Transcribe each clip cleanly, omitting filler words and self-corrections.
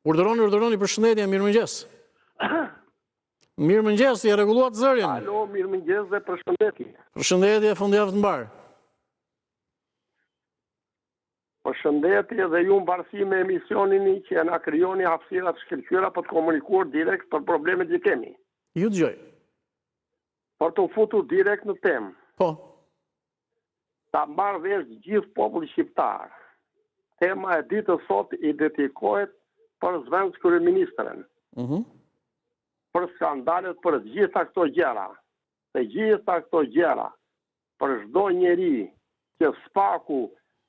Urdhëroni, përshëndetje, mirëmëngjes. Mirëmëngjes, e rregulluat zërin. Alo, mirëmëngjes dhe përshëndetje. Përshëndetje, fundjavë të mbarë. Përshëndetje dhe ju mbarësi me emisionin që na krijoni hapësira të shkëlqyera për të komunikuar direkt për problemet që kemi. Ju dëgjoj. Për të futur direkt në temë. Po. Ta mbarë vesh gjithë populli shqiptar. Tema e ditës sot i dedikohet për zvendos kryeministrin. Për skandalet, për gjitha këto gjëra. Të gjitha këto gjëra. Për çdo njeri që spaku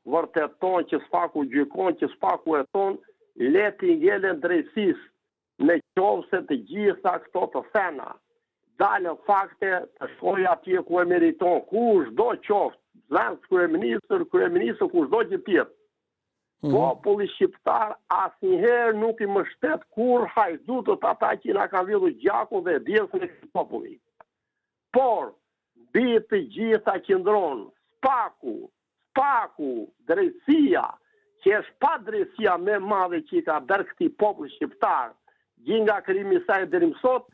vërteton, që spaku gjykon, që spaku heton, le t'i ngelen drejtësisë në qoftë të gjitha këto të thena. Dalën fakte të shkojë atje ku e meriton, kushdo qoftë, zvendos kryeministër, kushdo që tjetë. Populli shqiptar asnjëherë nuk i mbështet kur hajdutët ata që na kanë vjedhur gjakun dhe djesën e këtij populli. Por mbi të gjitha qëndron spaku, drejtësia, që është pa drejtësia më e madhe që i ka bërë këtij populli shqiptar, gjë nga krijimi i saj deri më sot,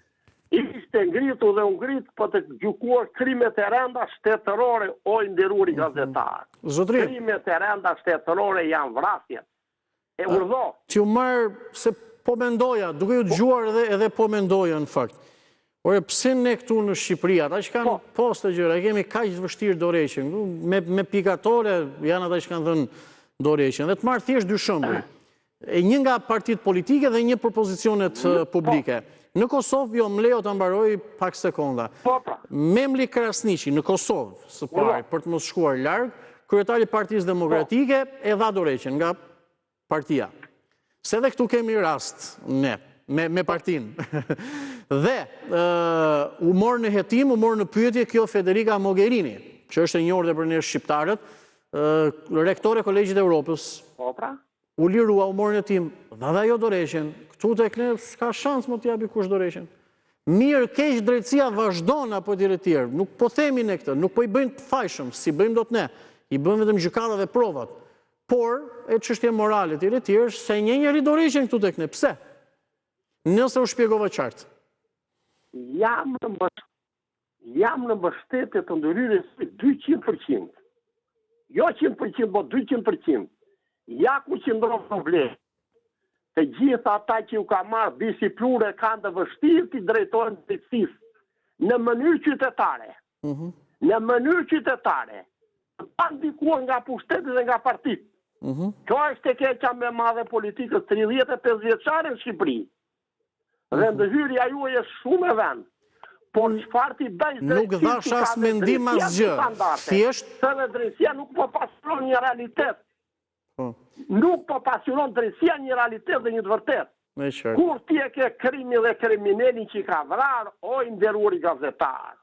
ishte ngritur dhe u ngrit për të gjykuar krimet e rënda shtetërore, o nderuari gazetar. Zotri, krimet e rënda shtetërore janë vrasjet. E urdhë. Që u marr se po mendoja, duke u dëgjuar edhe po mendoja në fakt. Ore, pse ne këtu në Shqipëri, ata që kanë poste gjëra, kemi kaq të vështirë dorëheqjen, me pikatore janë ata që kanë dhënë dorëheqjen. Dhe të marr thjesht dy shembuj. Një nga partitë politike dhe një për pozicionet publike. Në Kosovë, jo, më lejo të mbaroj pak sekonda. Memli Krasniqi në Kosovë, së pari, për të mos shkuar larg, kryetari i Partisë Demokratike e dha dorëheqjen nga partia. Se edhe këtu kemi rast ne, me partinë. Dhe u morë në hetim, u morë në pyetje kjo Federica Mogherini, që është e njohur dhe për ne shqiptarët, rektore Kolegjit e Evropës. U lirua, u morë në hetim, dha ajo dorëheqjen. Këtu tek ne s'ka shans më t'japi kush dorëheqjen. Mirë, keq drejtësia vazhdon apo tjerë. Nuk po themi ne këtë, nuk po i bëjnë të fajshëm, si bëjmë dot ne. I bëjmë vetëm gjykata dhe provat. Por, e çështje morale tjerë, se njëri dorëheqjen këtu tek ne. Pse? Nëse u shpjegova qartë. Jam në mbështetje të ndërhyrjes 200%. Jo 100%, po 200%. Ja ku qëndron problemi. Të gjitha ata që u ka marrë disiplure kanë të vështirë të drejtohen drejtësisë në mënyrë qytetare. Në mënyrë qytetare. Pa ndikuar nga pushtetit dhe nga partitë. Kjo është e keqja më e madhe politikës 35 vjeçare në Shqipëri. Dhe ndërhyrja juaj është shumë e vend. Por çfarë ti bëj drejtësisë? Nuk dhash as mendim asgjë. Thjesht se drejtësia nuk po pasuron një realitet. Nuk po pasuron drejtësia një realitet dhe një të vërtet. Kur ti e ke krimi dhe kriminalin që ka vrarë, o nderuari gazetar,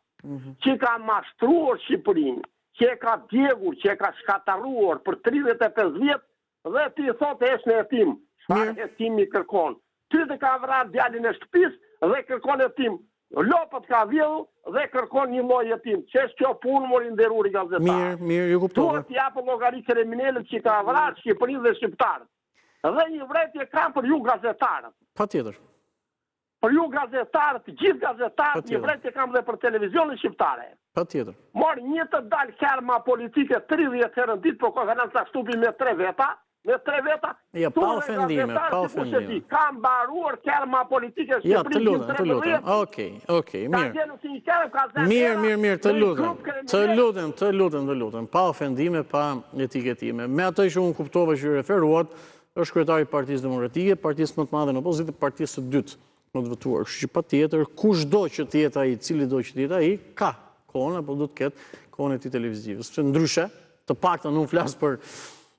që ka mashtruar Shqipërinë, që e ka djegur, që e ka shkatarruar për 35 vjet, dhe ti thotë është në hetim. Çfarë hetimi kërkon? Ty të ka vrarë djalin e shtëpisë dhe kërkon hetim. Lopët ka vjedhur dhe kërkon një lloj hetim. Ç'është kjo punë, mori nderuari gazetar? Mirë, ju kuptova. Duhet japë llogari kriminalët që ka vrarë Shqipërinë dhe shqiptarët. Dhe një vretje kam për ju gazetarët. Patjetër. Për ju gazetarët, gjithë gazetarët, një vretje kam dhe për televizionin shqiptare. Patjetër. Mor një të dalë kerma politike 30 herë në ditë, por konferenca shtupi me 3 veta. Me 3 veta. Ja, pa ofendime. Ka mbaruar kerma politike Shqipëri. Ja, të lutem. Okej, mirë, të lutem. Pa ofendime, pa etiketime. Me atë që unë kuptova që referuat, është kryetari i Partisë Demokratike, partisë më të madhe në opozitë, partisë së dytë më të votuar. Kështu që patjetër, kushdo që të jetë ai, cili do që të jetë ai, ka kohën apo do të ketë kohën e tij televizive. Sepse ndryshe, të paktën unë flas për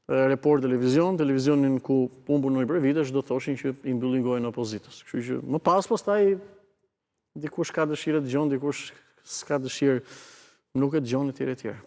Report televizionin ku unë punoj për vitesh, do thoshin që i mbyllin gojën opozitës. Kështu që më pastaj dikush ka dëshirë të dëgjon, dikush s'ka dëshirë, nuk e dëgjon etj.